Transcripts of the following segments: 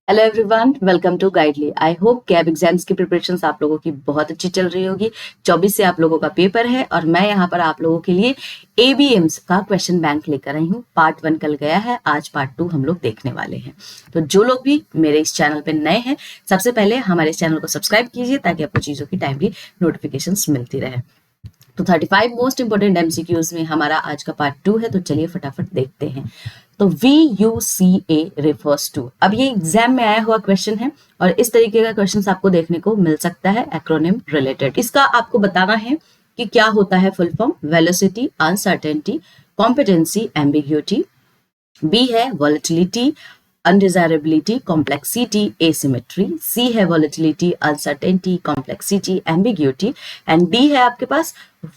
Hello everyone, welcome to Guidely. I hope CAIIB exams की preparations आप लोगों की बहुत अच्छी चल रही होगी। 24 से आप लोगों का पेपर है और मैं यहाँ पर आप लोगों के लिए एबीएम्स का क्वेश्चन बैंक लेकर आई हूँ। पार्ट 1 कल गया है, आज पार्ट 2 हम लोग देखने वाले हैं। तो जो लोग भी मेरे इस चैनल पे नए हैं, सबसे पहले हमारे इस चैनल को सब्सक्राइब कीजिए ताकि आपको चीज़ों की टाइमली नोटिफिकेशंस मिलती रहे। तो 35 मोस्ट इंपोर्टेंट एमसीक्यूज में हमारा आज का पार्ट 2 है, तो चलिए फटाफट देखते हैं। तो VUCA रिफर्स टू, अब ये एग्जाम में आया हुआ क्वेश्चन है और इस तरीके का क्वेश्चन आपको देखने को मिल सकता है एक्रोनिम रिलेटेड। इसका आपको बताना है कि क्या होता है full form. Velocity, uncertainty, competency, ambiguity. B है volatility, undesirability, complexity, asymmetry. C है volatility, uncertainty, complexity, ambiguity. And D है आपके पास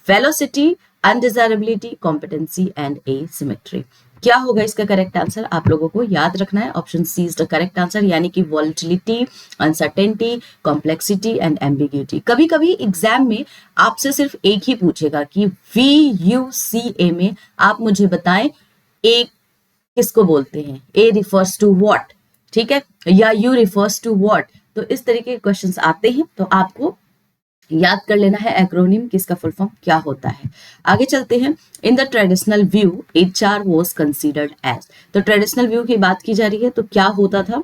velocity, undesirability, competency and asymmetry. क्या होगा इसका करेक्ट आंसर? आप लोगों को याद रखना है option C is the correct answer, यानी कि volatility, uncertainty, complexity and ambiguity. कभी कभी एग्जाम में आपसे सिर्फ एक ही पूछेगा कि VUCA में आप मुझे बताएं एक किसको बोलते हैं, ए रिफर्स टू व्हाट, ठीक है, या यू रिफर्स टू व्हाट। तो इस तरीके के क्वेश्चंस आते हैं, तो आपको याद कर लेना है एक्रोनिम किसका फुल फॉर्म क्या होता है। आगे चलते हैं। In the traditional view HR was considered as, तो ट्रेडिशनल व्यू की बात की जा रही है, तो क्या होता था,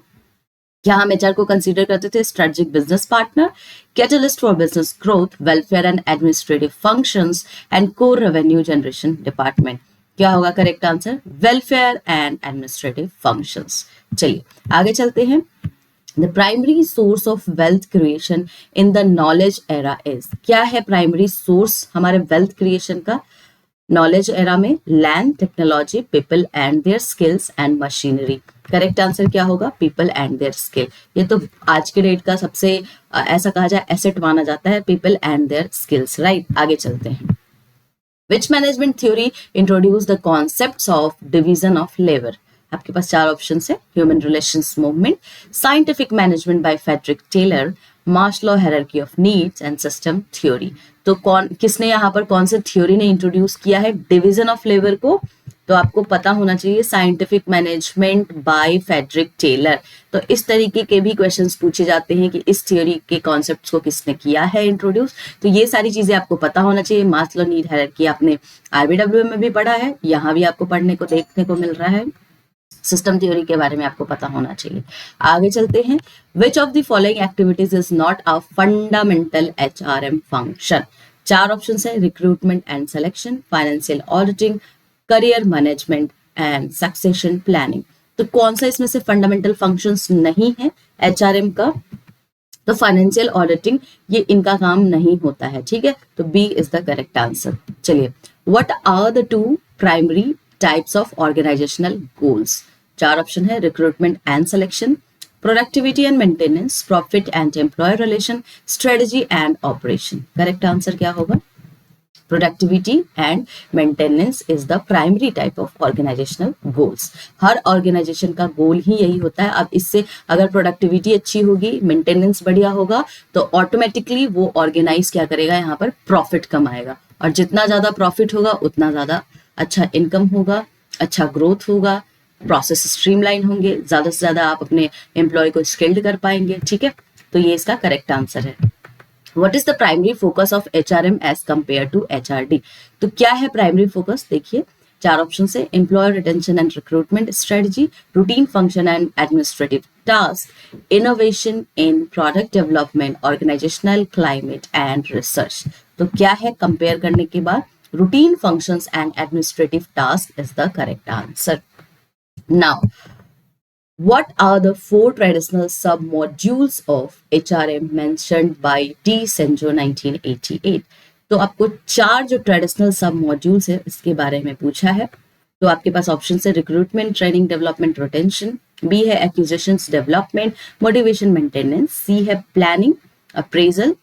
क्या हम HR को कंसीडर करते थे? Strategic business partner, catalyst for business growth, welfare and administrative functions and core revenue generation department. क्या होगा correct answer? Welfare and administrative functions. चलिए आगे चलते हैं। The primary source of wealth creation in the knowledge era is, क्या है primary source हमारे wealth creation का नॉलेज एरा में? Land, technology, people and their skills and machinery. Correct answer क्या होगा? People and their skill. ये तो आज के डेट का सबसे ऐसा कहा जाए एसेट माना जाता है, people and their skills, right. आगे चलते हैं। Which management theory introduced the concepts of division of labor? आपके पास चार ऑप्शन है। Human relations movement, scientific management by Frederick Taylor, Maslow hierarchy of needs and system theory. तो कौन किसने यहाँ पर कौन से थ्योरी ने इंट्रोड्यूस किया है डिवीजन ऑफ लेबर को? तो आपको पता होना चाहिए scientific management by Frederick Taylor. तो इस तरीके के भी क्वेश्चंस पूछे जाते हैं कि इस थ्योरी के कॉन्सेप्ट्स को किसने किया है इंट्रोड्यूस। तो ये सारी चीजें आपको पता होना चाहिए। मास्लो नीड हायरार्की आपने RBWM में भी पढ़ा है, यहाँ भी आपको पढ़ने को देखने को मिल रहा है। सिस्टम थ्योरी के बारे में आपको पता होना चाहिए। आगे चलते हैं। Which of the following activities is not a fundamental HRM function? चार ऑप्शन है। Recruitment and selection, financial auditing, career management and succession planning. तो कौन सा इसमें से फंडामेंटल फंक्शंस नहीं है HRM का? तो फाइनेंशियल ऑडिटिंग, ये इनका काम नहीं होता है, ठीक है। तो B is the correct answer. चलिए, what are the two primary types of organisational goals? चार ऑप्शन है। Recruitment and selection, productivity and maintenance, profit and employer relation, strategy and operation. Correct answer क्या होगा? Productivity and maintenance is the primary type of organisational goals. हर organisation का goal ही यही होता है। अब इससे अगर प्रोडक्टिविटी अच्छी होगी, मेंटेनेंस बढ़िया होगा, तो ऑटोमेटिकली वो ऑर्गेनाइज क्या करेगा, यहाँ पर प्रॉफिट कमाएगा। और जितना ज्यादा प्रॉफिट होगा उतना ज्यादा अच्छा इनकम होगा, अच्छा ग्रोथ होगा, प्रोसेस स्ट्रीमलाइन होंगे, ज्यादा से ज्यादा आप अपने एम्प्लॉय को स्किल्ड कर पाएंगे, ठीक है। तो ये इसका करेक्ट आंसर है। What is the primary focus of HRM as compared to HRD? तो क्या है प्राइमरी फोकस? देखिए चार ऑप्शन है। Employer retention and recruitment strategy, routine function and administrative task, innovation in product development, organisational climate and research. तो क्या है compare करने के बाद? Routine functions and administrative task is the correct answer. Now what are the four traditional sub-modules of HRM mentioned by D. Senjo 1988? तो आपको चार जो ट्रेडिशनल सब मॉड्यूल्स है इसके बारे में पूछा है। तो आपके पास ऑप्शन है। Recruitment, training, development, retention. B है acquisitions, development, motivation, maintenance. C है planning, appraisal,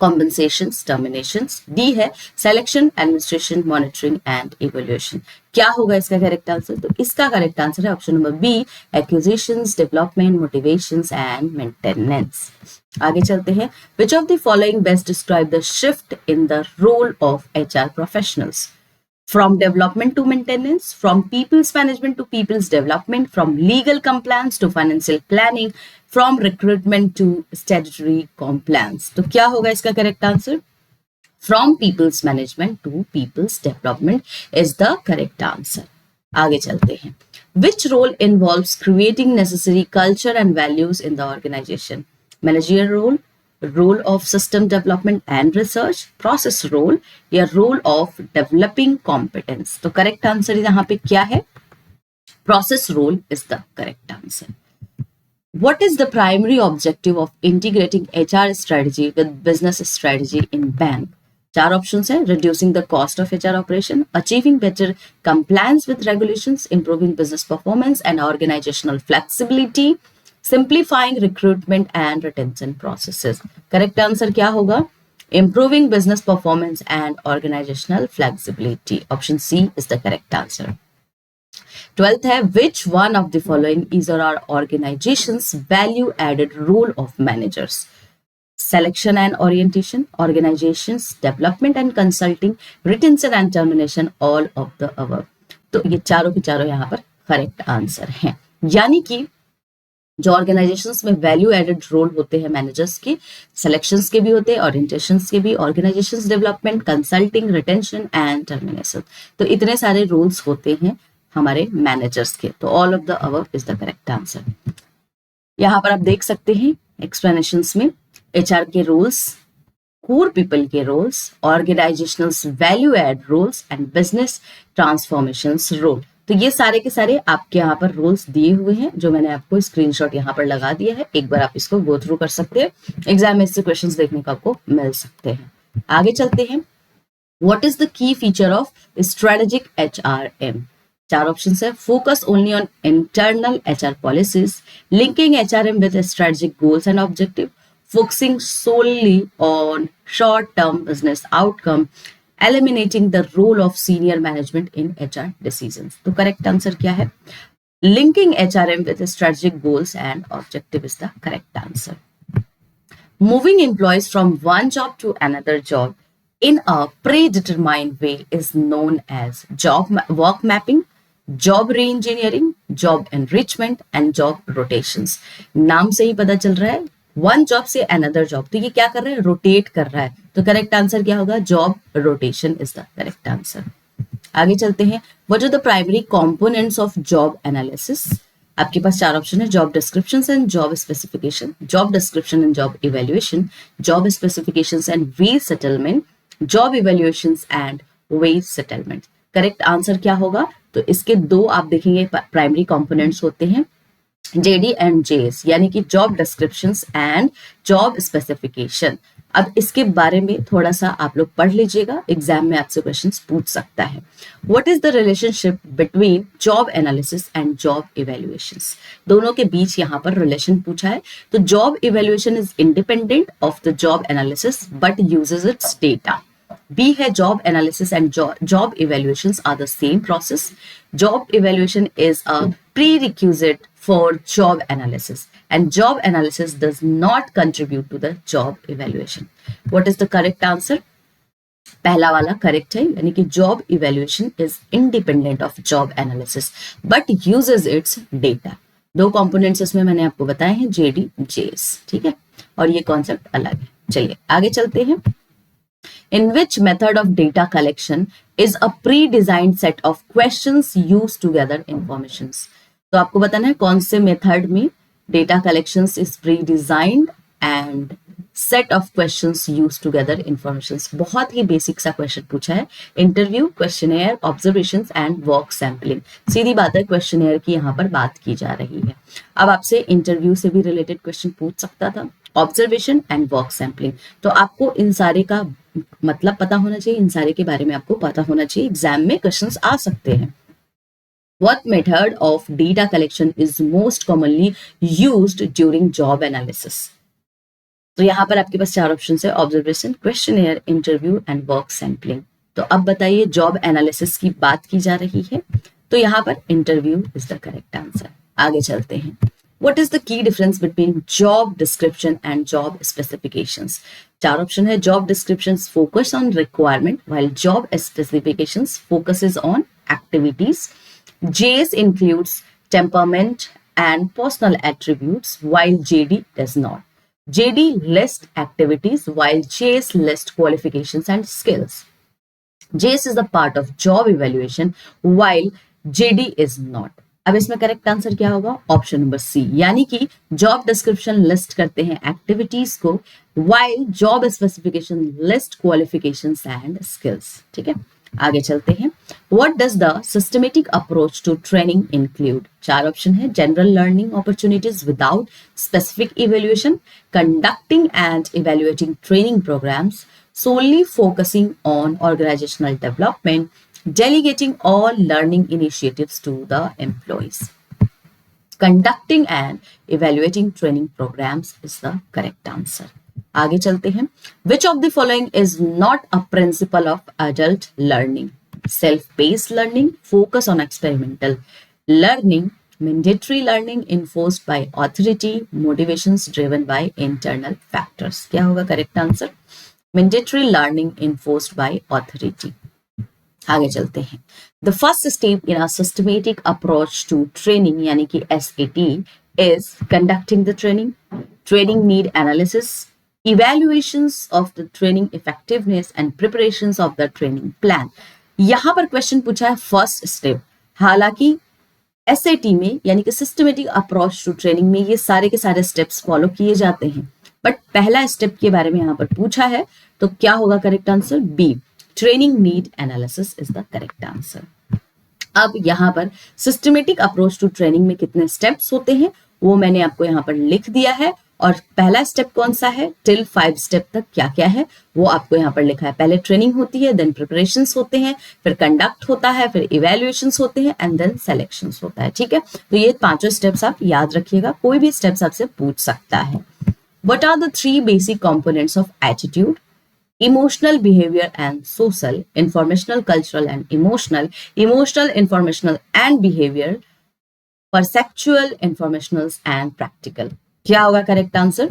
compensations, terminations। D है selection, administration, monitoring and evaluation. क्या होगा इसका करेक्ट आंसर? तो इसका करेक्ट आंसर है option number B, acquisitions, development, motivations and maintenance. आगे चलते हैं। Which of the following best describe the shift in the role of HR professionals? from development to maintenance, from people's management to people's development, from legal compliance to financial planning, from recruitment to statutory compliance. तो क्या होगा इसका correct answer? From people's management to people's development is the correct answer. आगे चलते हैं. Which role involves creating necessary culture and values in the organization? Managerial role, role of system development and research, process role या role of developing competence. तो correct answer यहाँ पे क्या है? Process role is the correct answer. What is the primary objective of integrating HR strategy with business strategy in bank? चार options हैं. Reducing the cost of HR operation, achieving better compliance with regulations, improving business performance and organisational flexibility, simplifying recruitment and retention processes. Correct answer क्या होगा? Improving business performance and organisational flexibility. Option C is the correct answer. 12th है, which one of the following is our organization's value added role of managers? Selection and orientation, organizations, development and consulting, retention and termination, all of the above. तो ये चारों के चारों यहाँ पर correct answer हैं. यानी कि जो ऑर्गेनाइजेशंस में वैल्यू एडेड रोल होते हैं मैनेजर्स के, सिलेक्शंस के भी होते हैं, ओरिएंटेशंस के भी, organisations development, consulting, retention and termination. तो इतने सारे रोल्स होते हैं हमारे मैनेजर्स के. तो all of the above is the correct answer. यहाँ पर आप देख सकते हैं एक्सप्लेनेशंस में एचआर के रोल्स, कोर पीपल के roles, organisational value add roles and business transformations role. तो ये सारे के सारे आपके यहाँ पर रोल्स दिए हुए हैं जो मैंने आपको स्क्रीनशॉट यहाँ पर लगा दिया है. एक बार आप इसको गो थ्रू कर सकते हैं. एग्जाम में इससे क्वेश्चंस देखने को आपको मिल सकते हैं. आगे चलते हैं. What is the key feature of strategic HRM? चार ऑप्शंस है. Focus only on internal HR policies, linking HRM with strategic goals and objective, focusing solely on short-term business outcome, eliminating the role of senior management in HR decisions. तो correct answer क्या है? Linking HRM with strategic goals and objective is the correct answer. Moving employees from one job to another job in a predetermined way is known as work mapping, job re-engineering, job enrichment and job rotations. नाम से ही पता चल रहा है one job से another job. तो ये क्या कर रहा है? रोटेट कर रहा है. तो करेक्ट आंसर क्या होगा? Job rotation is the correct answer. आगे चलते हैं. What are the primary components of job analysis? आपके पास चार ऑप्शन है. Job description and job specification, job description and job evaluation, job specification and wage settlement, job evaluation and wage settlement. Correct answer क्या होगा? तो इसके दो आप देखेंगे प्राइमरी कंपोनेंट्स होते हैं, जेडी एंड जेएस, यानी कि job descriptions and job specification. अब इसके बारे में थोड़ा सा आप लोग पढ़ लीजिएगा, एग्जाम में आपसे क्वेश्चंस पूछ सकता है. What is the relationship between job analysis and job evaluations? दोनों के बीच यहाँ पर रिलेशन पूछा है. तो job evaluation is independent of the job analysis but uses it's data. B है job analysis and job evaluations are the same process. Job evaluation is a prerequisite for job analysis and job analysis does not contribute to the job evaluation. What is the correct answer? पहला वाला correct है, यानी कि job evaluation is independent of job analysis but uses its data. दो components इसमें मैंने आपको बताए हैं, JD, JS. ठीक है, और ये कॉन्सेप्ट अलग है. चलिए आगे चलते हैं. In which method of data collection is a pre-designed set of questions used to gather informations? तो आपको बताना है कौन से मेथड में data collections is predesigned and set of questions used to gather informations. बहुत ही बेसिक सा क्वेश्चन पूछा है. Interview, questionnaire, observations and work sampling. सीधी बात है, क्वेश्चनेयर की यहाँ पर बात की जा रही है. अब आपसे इंटरव्यू से भी रिलेटेड क्वेश्चन पूछ सकता था, ऑब्जर्वेशन एंड वर्क सैंपलिंग. तो आपको इन सारे का मतलब पता होना चाहिए, इन सारे के बारे में आपको पता होना चाहिए, एग्जाम में क्वेश्चंस आ सकते हैं. What method of data collection is most commonly used during job analysis? तो यहाँ पर आपके पास चार ऑप्शन है, observation, questionnaire, interview and work sampling. तो अब बताइए, जॉब एनालिसिस की बात की जा रही है तो यहाँ पर interview is the correct answer. आगे चलते हैं. What is the key difference between job description and job specifications? चार ऑप्शन है, job descriptions focus on requirement while job specifications focuses on activities. JS includes temperament and personal attributes while JD does not. JD lists activities while JS lists qualifications and skills. JS is a part of job evaluation while JD is not. अब इसमें correct answer क्या होगा? Option number C, यानी कि job description list करते हैं activities को, while job specification list qualifications and skills. ठीक है, आगे चलते हैं. What does the systematic approach to training include? चार ऑप्शन है, general learning opportunities without specific evaluation, conducting and evaluating training programs, solely focusing on organizational development, delegating all learning initiatives to the employees. Conducting and evaluating training programs is the correct answer. आगे चलते हैं. Which of the following is not a principle of adult learning? Self-paced learning, focus on experimental learning, mandatory learning enforced by authority, motivations driven by internal factors. क्या होगा correct answer? Mandatory learning enforced by authority. आगे चलते हैं. The first step in a systematic approach to training यानी कि SAT is conducting the training, training need analysis, evaluations of the training effectiveness and preparations of the training plan. यहां पर question पूछा है first step. हालांकि SAT में यानी कि सिस्टमेटिक अप्रोच टू ट्रेनिंग में ये सारे के सारे स्टेप्स फॉलो किए जाते हैं, बट पहला स्टेप के बारे में यहां पर पूछा है, तो क्या होगा correct answer? B, training need analysis is the correct answer. अब यहां पर सिस्टमेटिक अप्रोच टू ट्रेनिंग में कितने स्टेप्स होते हैं वो मैंने आपको यहां पर लिख दिया है, और पहला स्टेप कौन सा है, टिल 5 स्टेप तक क्या क्या है वो आपको यहां पर लिखा है. पहले ट्रेनिंग होती है, देन प्रिपरेशंस होते हैं, फिर कंडक्ट होता है, फिर इवेल्युएशंस होते हैं एंड देन सिलेक्शंस होता है. ठीक है, तो ये पांचों स्टेप्स आप याद रखिएगा, कोई भी स्टेप्स आपसे पूछ सकता है. What are the three basic components of attitude? Emotional, behavior and social, informational, cultural and emotional, emotional, informational and behavior, perceptual, informational and practical. क्या होगा correct answer?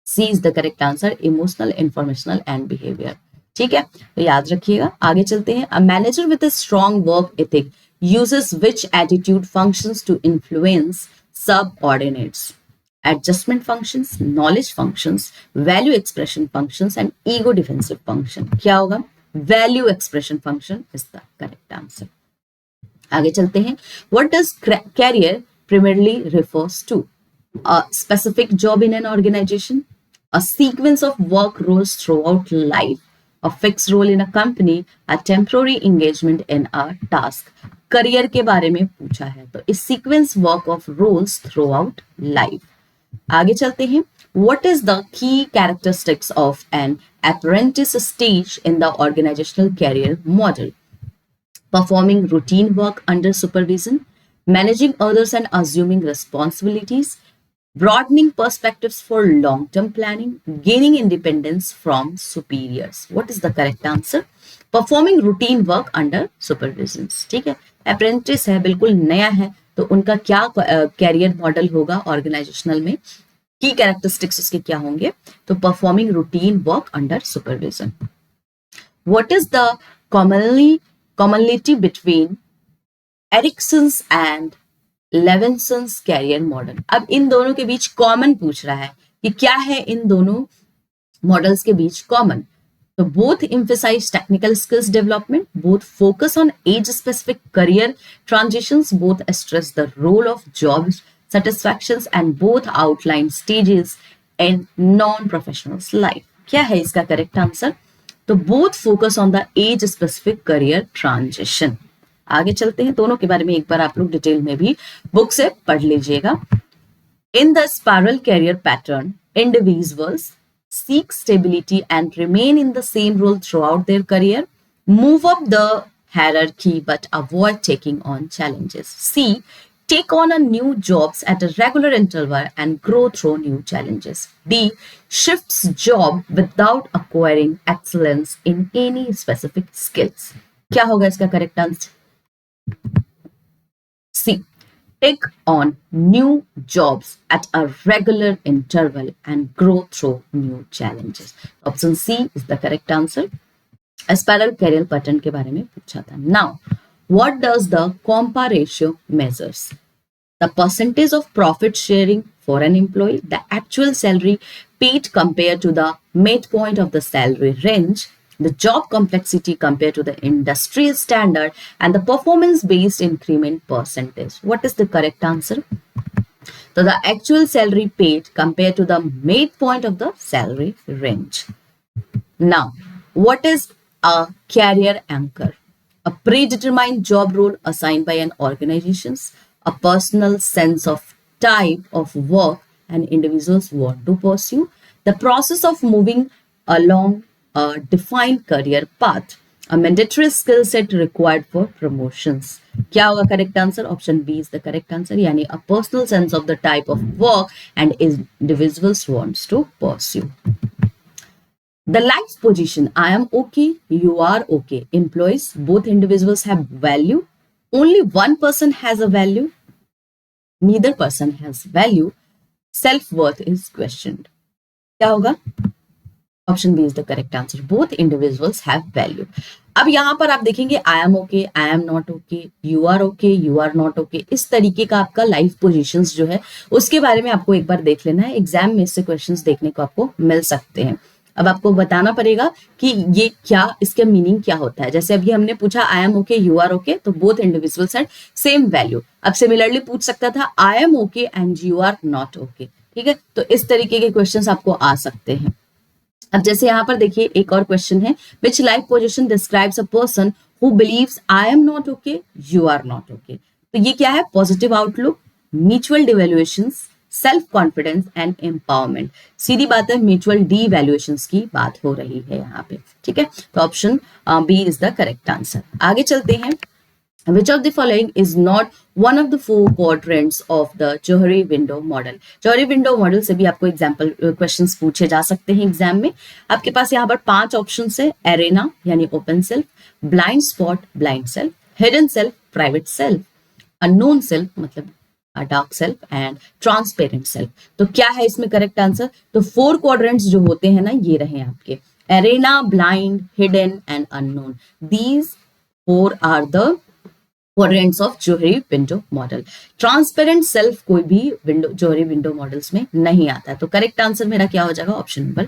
C is the correct answer, emotional, informational and behavior. ठीक है, तो याद रखिएगा. आगे चलते हैं. A manager with a strong work ethic uses which attitude functions to influence subordinates? Adjustment functions, knowledge functions, value expression functions and ego defensive function. क्या होगा? Value expression function is the correct answer. आगे चलते हैं. What does career primarily refers to? A specific job in an organization, a sequence of work roles throughout life, a fixed role in a company, a temporary engagement in a task. Career के बारे में पूछा है, तो इस sequence work of roles throughout life. आगे चलते हैं. What is the key characteristics of an apprentice stage in the organizational career model? Performing routine work under supervision, managing others and assuming responsibilities, broadening perspectives for long-term planning, gaining independence from superiors. What is the correct answer? Performing routine work under supervision. ठीक है, apprentice है, बिल्कुल नया है, तो उनका क्या career model होगा ऑर्गेनाइजेशनल में, की कैरेक्टरिस्टिक्स उसके क्या होंगे, तो performing routine work under supervision. What is the commonality between Erikson's and Levinson's career model? अब इन दोनों के बीच कॉमन पूछ रहा है कि क्या है इन दोनों मॉडल्स के बीच common. So both emphasize technical skills development, both focus on age-specific career transitions, both stress the role of job satisfactions, and both outline stages in non-professional's life. क्या है इसका करेक्ट आंसर? तो both focus on the age-specific career transition. आगे चलते हैं. दोनों के बारे में एक बार आप लोग डिटेल में भी बुक से पढ़ लीजिएगा. In the spiral career pattern, individuals seek stability and remain in the same role throughout their career, move up the hierarchy but avoid taking on challenges. C, take on a new jobs at a regular interval and grow through new challenges. D, shifts job without acquiring excellence in any specific skills. क्या होगा इसका correct answer? C, take on new jobs at a regular interval and grow through new challenges. Option C is the correct answer. Spiral career pattern के बारे में पूछा था. Now, what does the compa ratio measures? The percentage of profit sharing for an employee, the actual salary paid compared to the midpoint of the salary range, the job complexity compared to the industry standard, and the performance-based increment percentage. What is the correct answer? So the actual salary paid compared to the midpoint of the salary range. Now, what is a career anchor? A predetermined job role assigned by an organization, a personal sense of type of work an individuals want to pursue, the process of moving along a defined career path, a mandatory skill set required for promotions. क्या होगा correct answer? Option B is the correct answer, यानी a personal sense of the type of work and individuals wants to pursue. The life position, I am okay, you are okay, implies both individuals have value. Only one person has a value. Neither person has value. Self-worth is questioned. क्या होगा? Option B is the correct answer. Both individuals have value. अब यहां पर आप देखेंगे I am okay, I am not okay, you are okay, you are not okay, इस तरीके का आपका लाइफ पोजीशंस जो है उसके बारे में आपको एक बार देख लेना है. एग्जाम में इससे क्वेश्चंस देखने को आपको मिल सकते हैं. अब आपको बताना पड़ेगा कि ये क्या, इसका मीनिंग क्या होता है. जैसे अभी हमने पूछा I am okay, you are okay, तो both individuals had same value. अब सिमिलरली पूछ सकता था I am okay and you are not okay. ठीक है, तो इस तरीके के क्वेश्चंस आपको आ सकते हैं. अब जैसे यहाँ पर देखिए एक और क्वेश्चन है, which life position describes a person who believes I am not okay, you are not okay. तो ये क्या है? Positive outlook, mutual devaluations, self confidence and empowerment. सीधी बात है, म्यूचुअल डीवैल्यूएशंस की बात हो रही है यहाँ पे. ठीक है, तो option B is the correct answer. आगे चलते हैं. Which of the following is not one of the four quadrants of the Johari window model? Johari window model से भी आपको एग्जाम्पल क्वेश्चंस पूछे जा सकते हैं एग्जाम में. आपके पास यहाँ पर 5 ऑप्शंस है. एरेना यानी open self, blind spot blind self, hidden self private self, unknown self मतलब dark self and transparent self. तो क्या है इसमें करेक्ट आंसर? तो 4 क्वाड्रेंट्स जो होते हैं ना, ये रहे आपके arena, blind, hidden and unknown. These 4 are the quadrants of Johari window model. Transparent self कोई भी विंडो जोहरी विंडो मॉडल्स में नहीं आता है. तो करेक्ट आंसर मेरा क्या हो जाएगा? ऑप्शन नंबर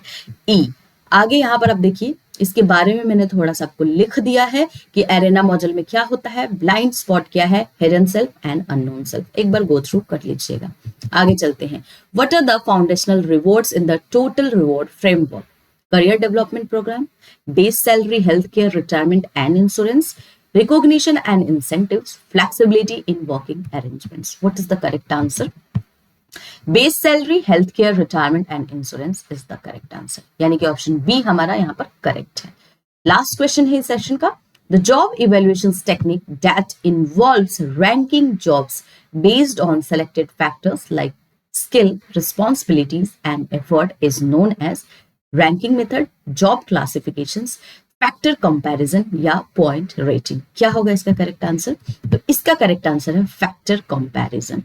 ई. आगे यहाँ पर आप देखिए, इसके बारे में मैंने थोड़ा सा आपको लिख दिया है कि एरेना मॉडल में क्या होता है, ब्लाइंड स्पॉट क्या है, hidden self and unknown self. एक बार गो थ्रू कर लीजिएगा. आगे चलते हैं. What are the foundational rewards in the total reward framework? Career development program, base salary, health care, retirement and insurance, recognition and incentives, flexibility in working arrangements. What is the correct answer? Base salary, healthcare, retirement and insurance is the correct answer. यानी कि option B हमारा यहाँ पर correct है. Last question है इस session का. The job evaluations technique that involves ranking jobs based on selected factors like skill, responsibilities and effort is known as ranking method, job classifications, factor comparison या point rating. क्या होगा इसका correct answer? तो इसका correct answer है factor comparison.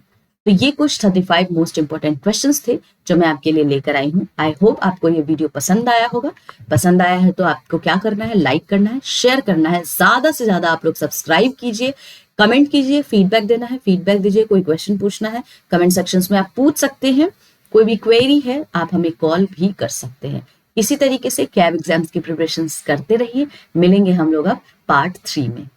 तो ये कुछ 35 मोस्ट इंपोर्टेंट क्वेश्चंस थे जो मैं आपके लिए लेकर आई हूँ. आई होप आपको ये वीडियो पसंद आया होगा. पसंद आया है तो आपको क्या करना है? लाइक करना है, शेयर करना है, ज्यादा से ज्यादा आप लोग सब्सक्राइब कीजिए, कमेंट कीजिए, फीडबैक देना है, फीडबैक दीजिए. कोई क्वेश्चन पूछना है कमेंट सेक्शन में आप पूछ सकते हैं. कोई भी क्वेरी है आप हमें कॉल भी कर सकते हैं. इसी तरीके से कैब एग्जाम्स की प्रिपरेशंस करते रहिए. मिलेंगे हम लोग अब पार्ट 3 में.